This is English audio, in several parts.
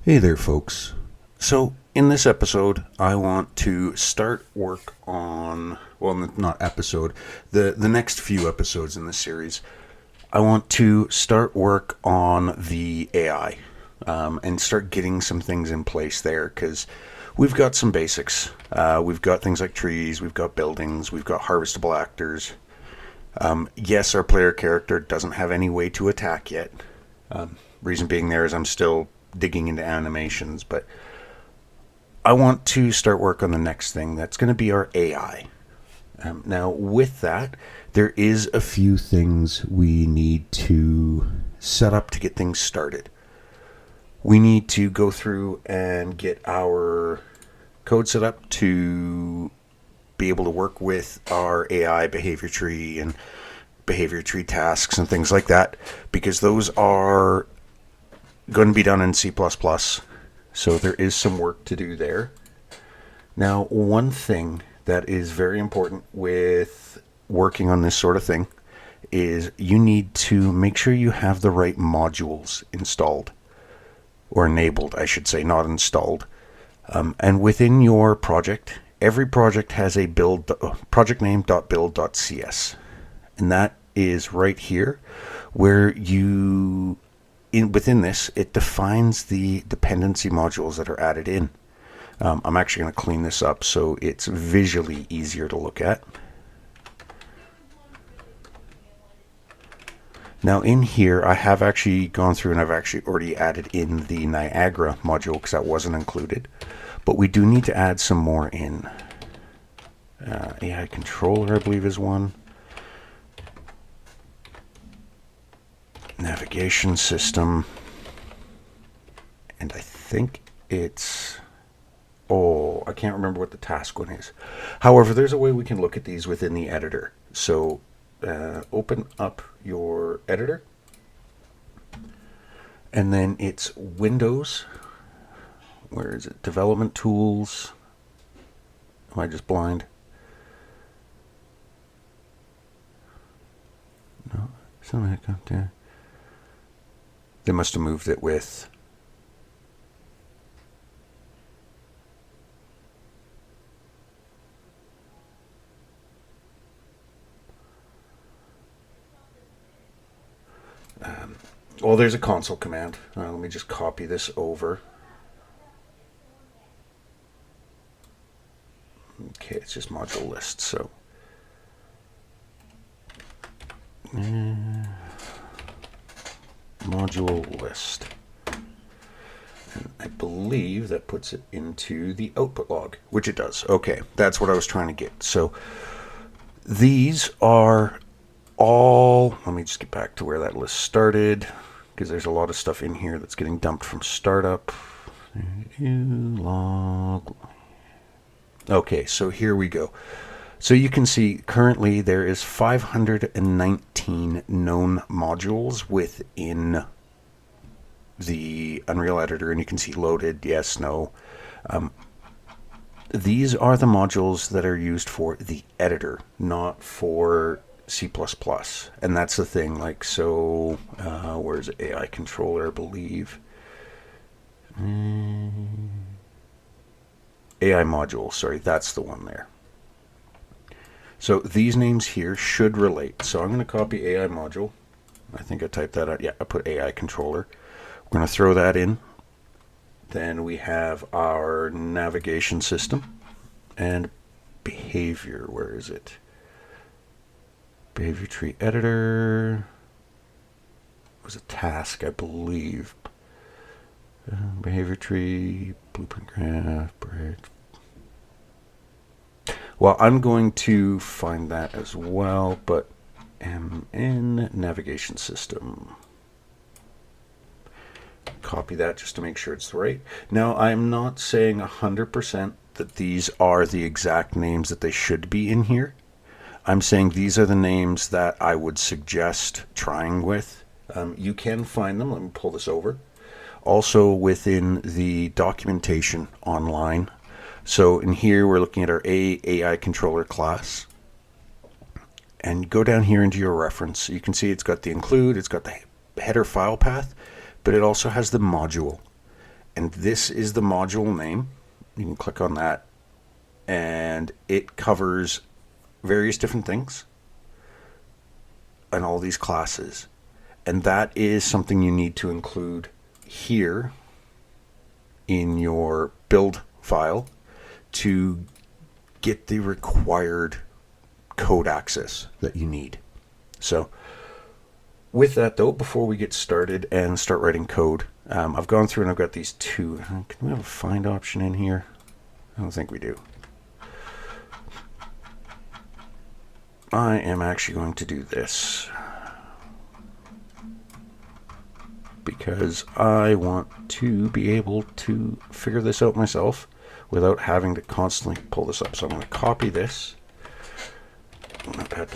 Hey there, folks. So, in this episode, I want to start work on, well, not episode, the next few episodes in this series. I want to start work on the AI and start getting some things in place there because we've got some basics. We've got things like trees, we've got buildings, we've got harvestable actors. Yes, our player character doesn't have any way to attack yet. Reason being there is I'm still digging into animations, but I want to start work on the next thing. That's going to be our AI. Now, with that, there is a few things we need to set up to get things started. We need to go through and get our code set up to be able to work with our AI behavior tree and behavior tree tasks and things like that, because those are going to be done in C++. So there is some work to do there. Now, one thing that is very important with working on this sort of thing is you need to make sure you have the right modules installed, or enabled, I should say, not installed. And within your project, every project has a build project name.build.cs, and that is right here where within this, it defines the dependency modules that are added in. I'm actually going to clean this up so it's visually easier to look at. Now in here, I have actually gone through and I've actually already added in the Niagara module because that wasn't included. But we do need to add some more in. AI controller, I believe, is one. Navigation system. And I think it's... Oh, I can't remember what the task one is. However, there's a way we can look at these within the editor. So open up your editor. And then it's Windows. Where is it? Development tools. Am I just blind? No, something like up there. They must have moved it with... well, there's a console command. Let me just copy this over. Okay, it's just module list, so... module list. And I believe that puts it into the output log, which it does. Okay, that's what I was trying to get. So these are all... Let me just get back to where that list started, because there's a lot of stuff in here that's getting dumped from startup. Log. Okay, so here we go. So you can see currently there is 519 known modules within the Unreal Editor, and you can see loaded, yes, no. These are the modules that are used for the editor, not for C++. And that's the thing, like, so, where's AI controller, I believe? AI module, sorry, that's the one there. So these names here should relate. So I'm going to copy AI module. I think I typed that out. Yeah, I put AI controller. We're going to throw that in. Then we have our navigation system and behavior. Where is it? Behavior tree editor. It was a task, I believe. Behavior tree, blueprint graph, bridge. Well, I'm going to find that as well, but MN navigation system. Copy that just to make sure it's right. Now, I'm not saying 100% that these are the exact names that they should be in here. I'm saying these are the names that I would suggest trying with. You can find them. Let me pull this over. Also within the documentation online. So in here, we're looking at our AI controller class. And go down here into your reference. You can see it's got the include, it's got the header file path, but it also has the module. and this is the module name. You can click on that, and it covers various different things and all these classes. And that is something you need to include here in your build file to get the required code access that you need. So with that though, before we get started and start writing code, I've gone through and I've got these two. Can we have a find option in here? I don't think we do. I am actually going to do this because I want to be able to figure this out myself without having to constantly pull this up. So I'm going to copy this. Notepad++.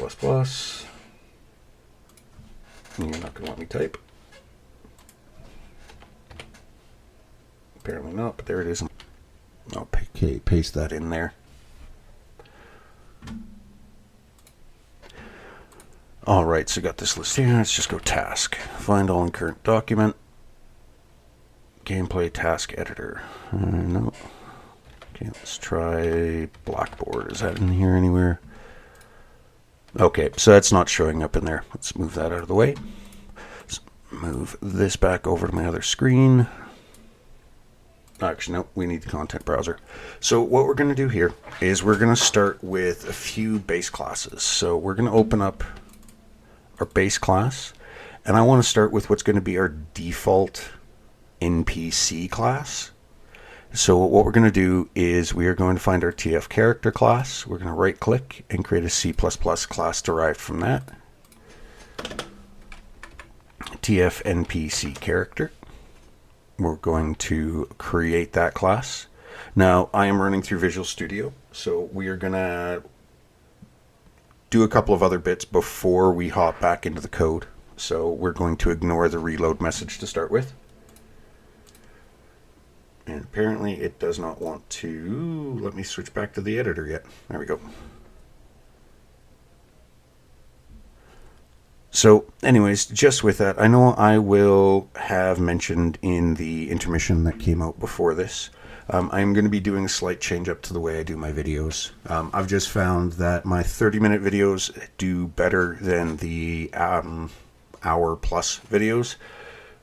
You're not going to let me type. Apparently not, but there it is. I'll paste that in there. Alright, so got this list here. Let's just go task. Find all in current document. Gameplay task editor. No. Okay, let's try Blackboard. Is that in here anywhere? Okay, so that's not showing up in there. Let's move that out of the way. Let's move this back over to my other screen. Actually, no, we need the content browser. So what we're going to do here is we're going to start with a few base classes. So we're going to open up our base class, and I want to start with what's going to be our default NPC class. So what we're going to do is we are going to find our TF character class. We're going to right click and create a C++ class derived from that. TF NPC character. We're going to create that class. Now I am running through Visual Studio, so we are going to do a couple of other bits before we hop back into the code. So we're going to ignore the reload message to start with. And apparently it does not want to let me switch back to the editor yet. There we go. So anyways, just with that, I know I will have mentioned in the intermission that came out before this, I'm going to be doing a slight change up to the way I do my videos. I've just found that my 30-minute videos do better than the hour-plus videos.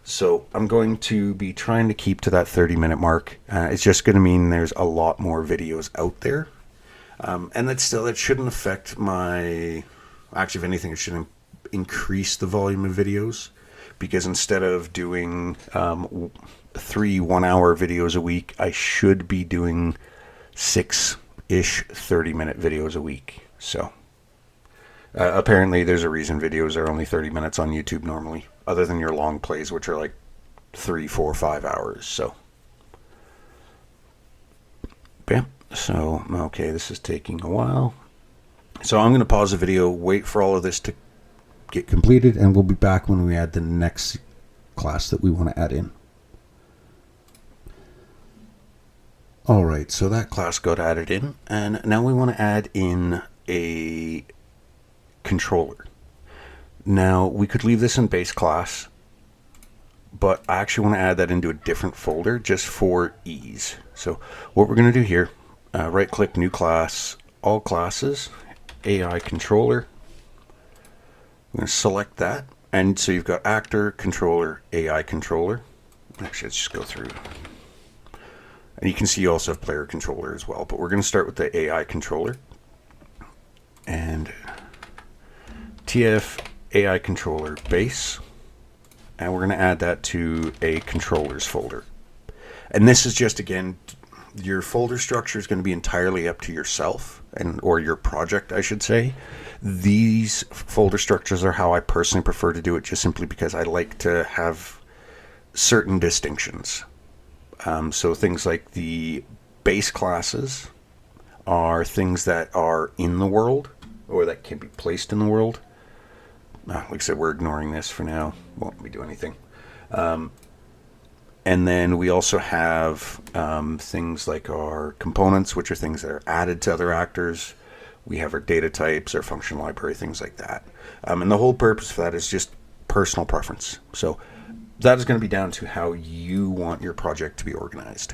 So I'm going to be trying to keep to that 30-minute mark. It's just going to mean there's a lot more videos out there. And that shouldn't affect my... Actually, if anything, it should increase the volume of videos. Because instead of doing 3 one-hour videos a week, I should be doing 6-ish 30-minute videos a week. So apparently there's a reason videos are only 30 minutes on YouTube normally, other than your long plays, which are like 3, 4, 5 hours. So bam. So okay, this is taking a while. So I'm going to pause the video, wait for all of this to get completed, and we'll be back when we add the next class that we want to add in. Alright, so that class got added in, and now we want to add in a controller. Now, we could leave this in base class, but I actually want to add that into a different folder just for ease. So what we're going to do here, right click, new class, all classes, AI controller. I'm going to select that, and so you've got actor, controller, AI controller. Actually, let's just go through. And you can see you also have player controller as well, but we're going to start with the AI controller. And TF AI controller base. And we're going to add that to a controllers folder. And this is just, again, your folder structure is going to be entirely up to yourself, or your project, I should say. These folder structures are how I personally prefer to do it, just simply because I like to have certain distinctions. So things like the base classes are things that are in the world, or that can be placed in the world. Like I said, we're ignoring this for now. Won't let me do anything. And then we also have things like our components, which are things that are added to other actors. We have our data types, our function library, things like that. And the whole purpose for that is just personal preference. So that is going to be down to how you want your project to be organized.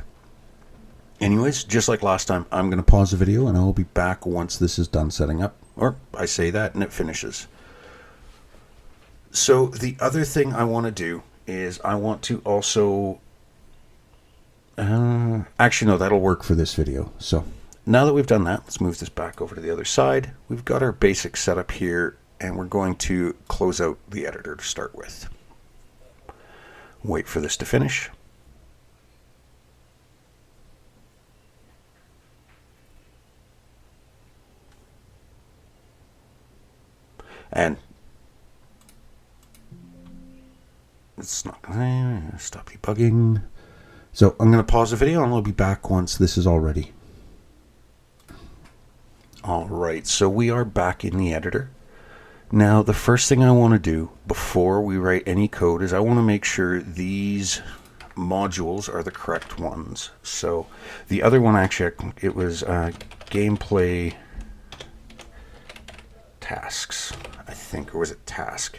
Anyways, just like last time, I'm going to pause the video and I will be back once this is done setting up. Or I say that and it finishes. So the other thing I want to do is I want to also... actually, no, that'll work for this video. So now that we've done that, let's move this back over to the other side. We've got our basic setup here, and we're going to close out the editor to start with. Wait for this to finish. And it's not going to stop debugging. So I'm going to pause the video and I'll be back once this is all ready. All right, so we are back in the editor. Now, the first thing I want to do before we write any code is I want to make sure these modules are the correct ones. So the other one, actually, it was gameplay tasks, I think, or was it task?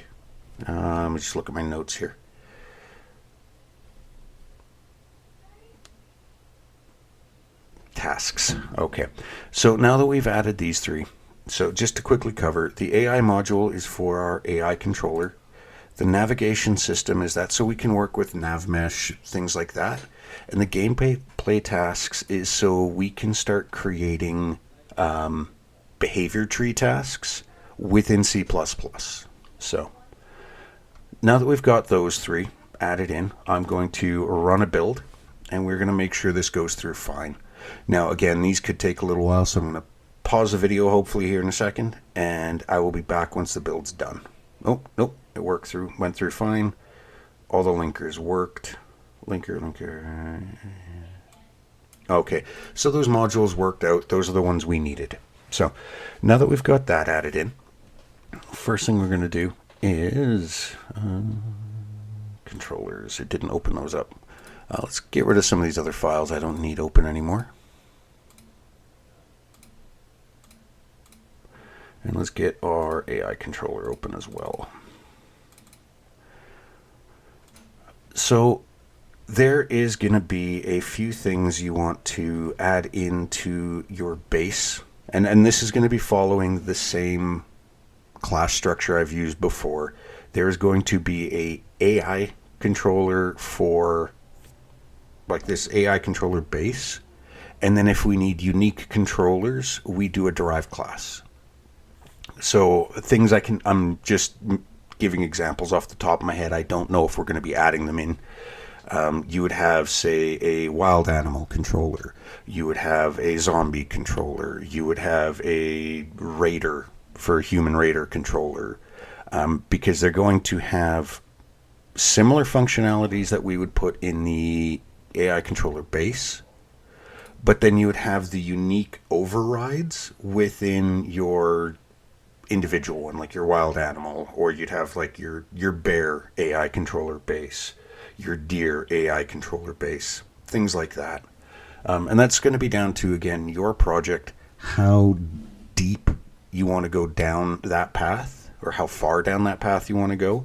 Let me just look at my notes here. Tasks. Okay, so now that we've added these three, so just to quickly cover, the AI module is for our AI controller. The navigation system is that so we can work with nav mesh, things like that. And the gameplay tasks is so we can start creating behavior tree tasks within C++. So now that we've got those three added in, I'm going to run a build and we're going to make sure this goes through fine. Now, again, these could take a little while, so I'm going to pause the video hopefully here in a second, and I will be back once the build's done. Oh, nope, it went through fine. All the linkers worked. Linker. Okay, so those modules worked out. Those are the ones we needed. So now that we've got that added in, first thing we're going to do is controllers. It didn't open those up. Let's get rid of some of these other files I don't need open anymore. And let's get our AI controller open as well. So there is going to be a few things you want to add into your base. And this is going to be following the same class structure I've used before. There is going to be a AI controller for like this AI controller base. And then if we need unique controllers, we do a derived class. So things I'm just giving examples off the top of my head. I don't know if we're going to be adding them in. You would have, say, a wild animal controller. You would have a zombie controller. You would have a raider for human raider controller. Because they're going to have similar functionalities that we would put in the AI controller base. But then you would have the unique overrides within your individual one, like your wild animal, or you'd have like your bear AI controller base, your deer AI controller base, things like that. And that's going to be down to, again, your project, how deep you want to go down that path, or how far down that path you want to go.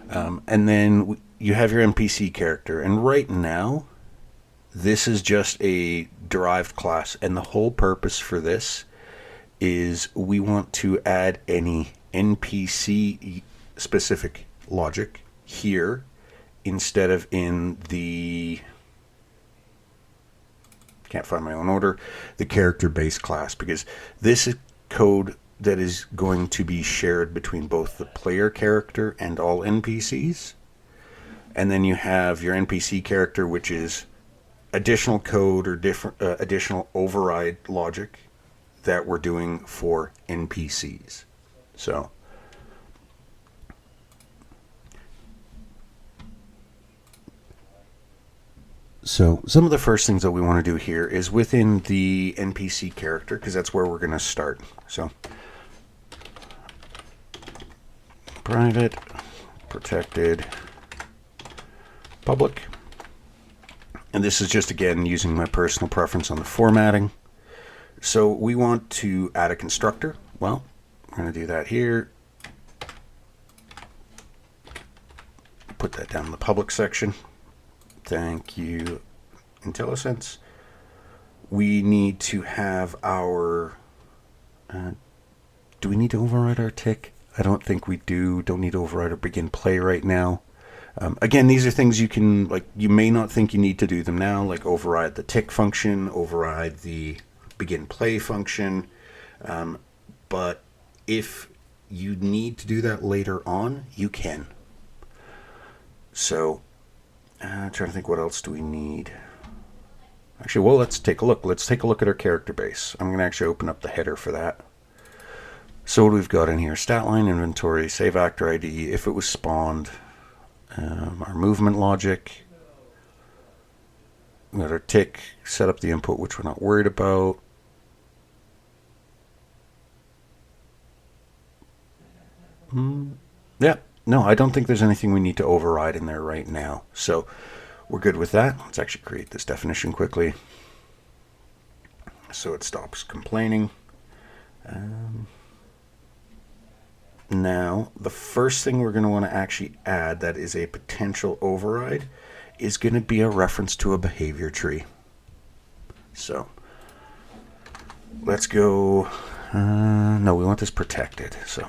And then you have your NPC character, and right now this is just a derived class, and the whole purpose for this is we want to add any NPC specific logic here instead of in the, can't find my own order, the character base class, because this is code that is going to be shared between both the player character and all NPCs. And then you have your NPC character, which is additional code or different additional override logic that we're doing for NPCs. So some of the first things that we want to do here is within the NPC character, because that's where we're going to start. So private, protected, public. And this is just, again, using my personal preference on the formatting. So we want to add a constructor. Well, we're going to do that here. that down in the public section. Thank you, IntelliSense. We need to have our... do we need to override our tick? I don't think we do. Don't need to override our begin play right now. Again, these are things you can, like, you may not think you need to do them now, like override the tick function, override the begin play function. But if you need to do that later on, you can. So, I'm trying to think, what else do we need? Actually, well, let's take a look. Let's take a look at our character base. I'm going to actually open up the header for that. So what we've got in here: stat line, inventory, save actor ID, if it was spawned, our movement logic. We got our tick, set up the input, which we're not worried about. Yeah, no, I don't think there's anything we need to override in there right now. So we're good with that. Let's actually create this definition quickly so it stops complaining. Now, the first thing we're going to want to actually add that is a potential override is going to be a reference to a behavior tree. So let's go. No, we want this protected. So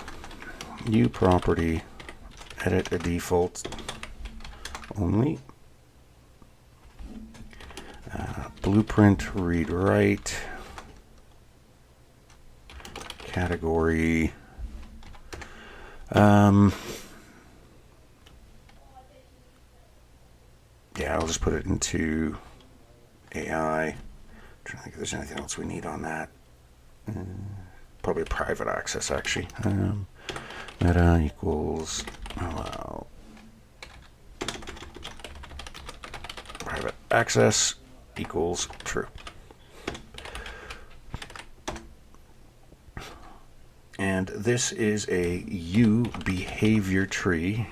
new property, edit a default only. Blueprint read write. Category. Yeah, I'll just put it into AI. I'm trying to think if there's anything else we need on that. Probably private access, actually. Meta equals allow private access equals true. And this is a U behavior tree.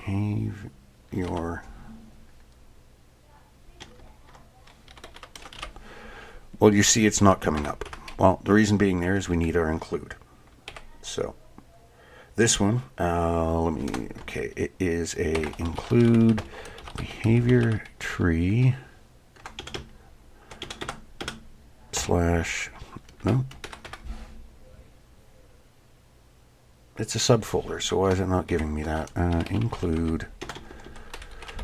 Well, you see it's not coming up. Well, the reason being there is we need our include. So this one, it is a include behavior tree / no. It's a subfolder, so why is it not giving me that? Include.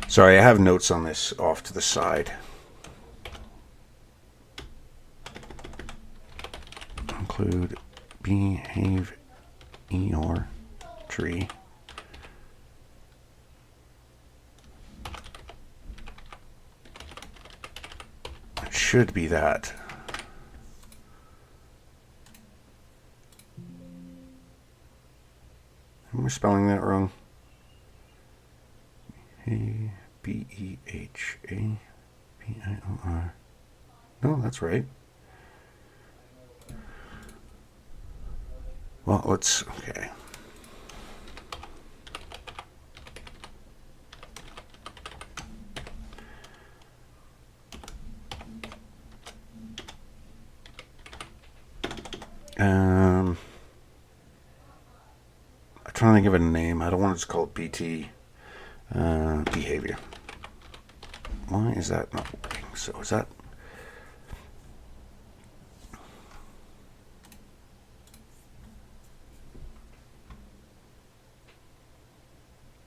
Sorry, I have notes on this off to the side. Include behavior tree. It should be that. Am I spelling that wrong? BEHABIOR. No, that's right. Well, let's, okay. I'm trying to think of a name. I don't want to just call it BT behavior. Why is that not working? So is that...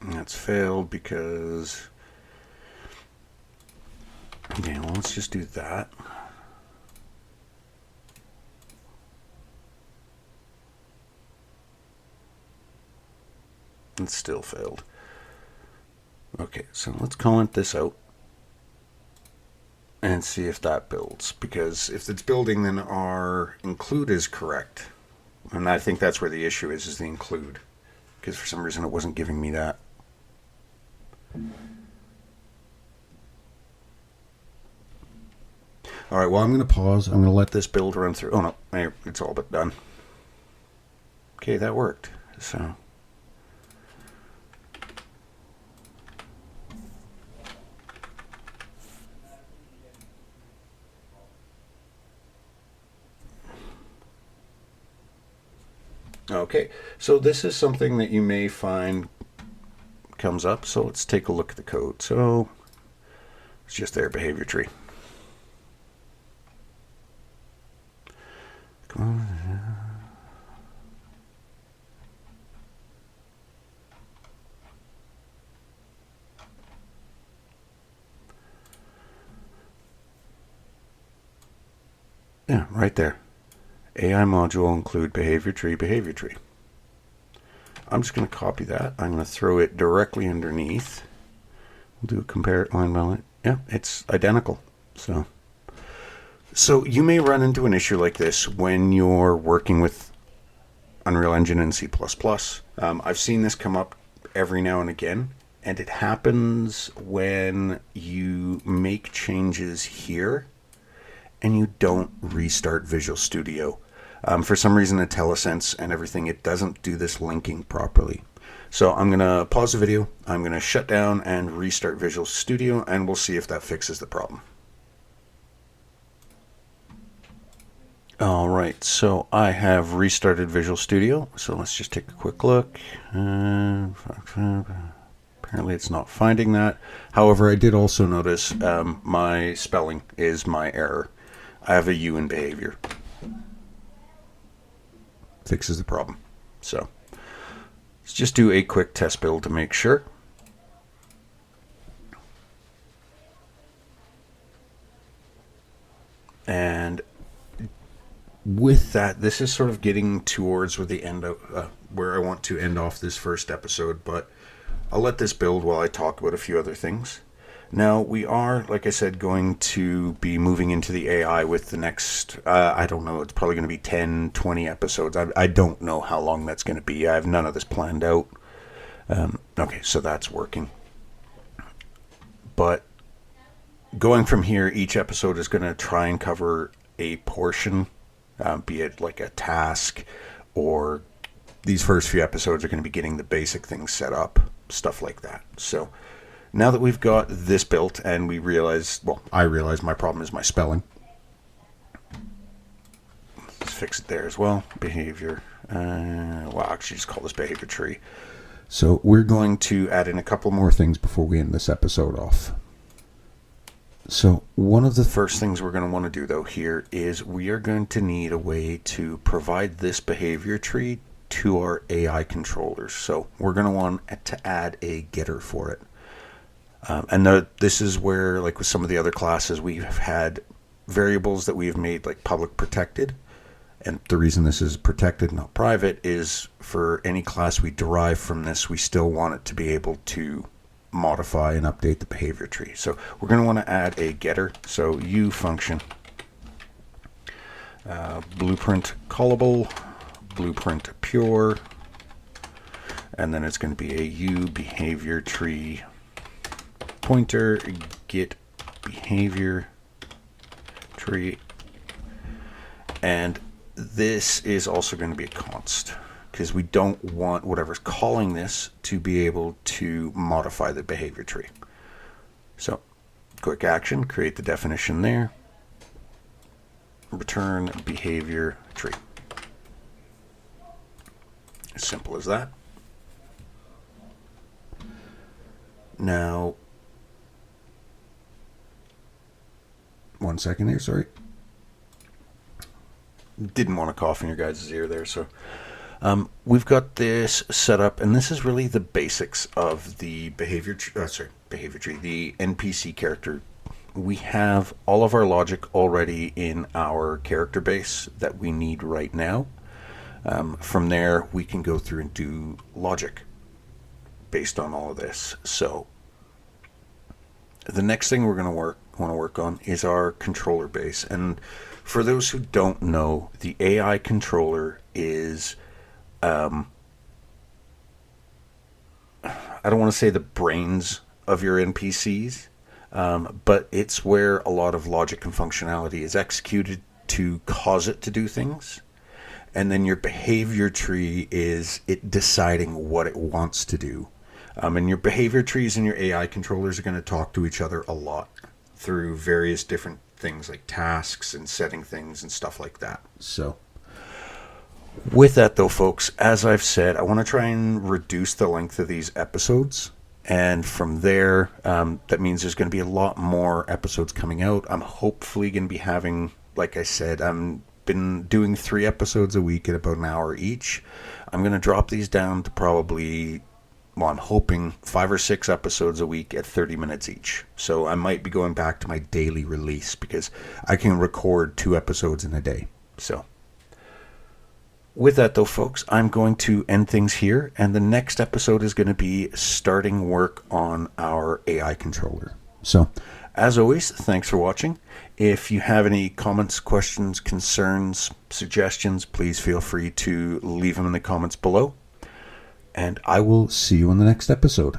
That's failed because... Okay, well, let's just do that. It still failed. Okay, so let's comment this out and see if that builds. Because if it's building, then our include is correct. And I think that's where the issue is the include. Because for some reason it wasn't giving me that. Alright, well, I'm going to pause. I'm going to let this build run through. Oh, no, it's all but done. Okay, that worked. So... Okay, so this is something that you may find comes up. So let's take a look at the code. So it's just their behavior tree. Come on. Yeah, right there. AI module include behavior tree, behavior tree. I'm just going to copy that. I'm going to throw it directly underneath. We'll do a compare line by line. Yeah, it's identical. So you may run into an issue like this when you're working with Unreal Engine and C++. I've seen this come up every now and again, and it happens when you make changes here and you don't restart Visual Studio. For some reason, IntelliSense and everything, it doesn't do this linking properly. So I'm going to pause the video. I'm going to shut down and restart Visual Studio, and we'll see if that fixes the problem. All right, so I have restarted Visual Studio. So let's just take a quick look. Apparently it's not finding that. However, I did also notice my spelling is my error. I have a U in behavior. Fixes the problem. So let's just do a quick test build to make sure. And with that, this is sort of getting towards where the end of where I want to end off this first episode, but I'll let this build while I talk about a few other things. Now, we are, like I said, going to be moving into the AI with the next, I don't know, it's probably going to be 10, 20 episodes. I don't know how long that's going to be. I have none of this planned out. Okay, so that's working. But going from here, each episode is going to try and cover a portion, be it like a task, or these first few episodes are going to be getting the basic things set up, stuff like that. So now that we've got this built and we realize, well, I realize my problem is my spelling. Let's fix it there as well. Behavior. Well, actually just call this behavior tree. So we're going to add in a couple more things before we end this episode off. So one of the first things we're going to want to do though here is we are going to need a way to provide this behavior tree to our AI controllers. So we're going to want to add a getter for it. And this is where, like with some of the other classes, we've had variables that we have made like public protected. And the reason this is protected, not private, is for any class we derive from this, we still want it to be able to modify and update the behavior tree. So we're going to want to add a getter. So U function, blueprint callable, blueprint pure, and then it's going to be a U behavior tree pointer get behavior tree, and this is also going to be a const because we don't want whatever's calling this to be able to modify the behavior tree. So quick action, create the definition there, return behavior tree. As simple as that. Now, one second here, sorry. Didn't want to cough in your guys' ear there. So we've got this set up, and this is really the basics of the behavior tree, the NPC character. We have all of our logic already in our character base that we need right now. From there, we can go through and do logic based on all of this. So the next thing we're going to want to work on is our controller base. And for those who don't know, the AI controller is, I don't want to say the brains of your NPCs, but it's where a lot of logic and functionality is executed to cause it to do things. And then your behavior tree is it deciding what it wants to do. And your behavior trees and your AI controllers are going to talk to each other a lot through various different things like tasks and setting things and stuff like that. So with that though, folks, as I've said, I want to try and reduce the length of these episodes. And from there, that means there's going to be a lot more episodes coming out. I'm hopefully going to be having, like I said, I'm been doing 3 episodes a week at about an hour each. I'm going to drop these down to probably, well, I'm hoping 5 or 6 episodes a week at 30 minutes each. So I might be going back to my daily release because I can record 2 episodes in a day. So with that, though, folks, I'm going to end things here, and the next episode is going to be starting work on our AI controller. So, as always, thanks for watching. If you have any comments, questions, concerns, suggestions, please feel free to leave them in the comments below, and I will see you in the next episode.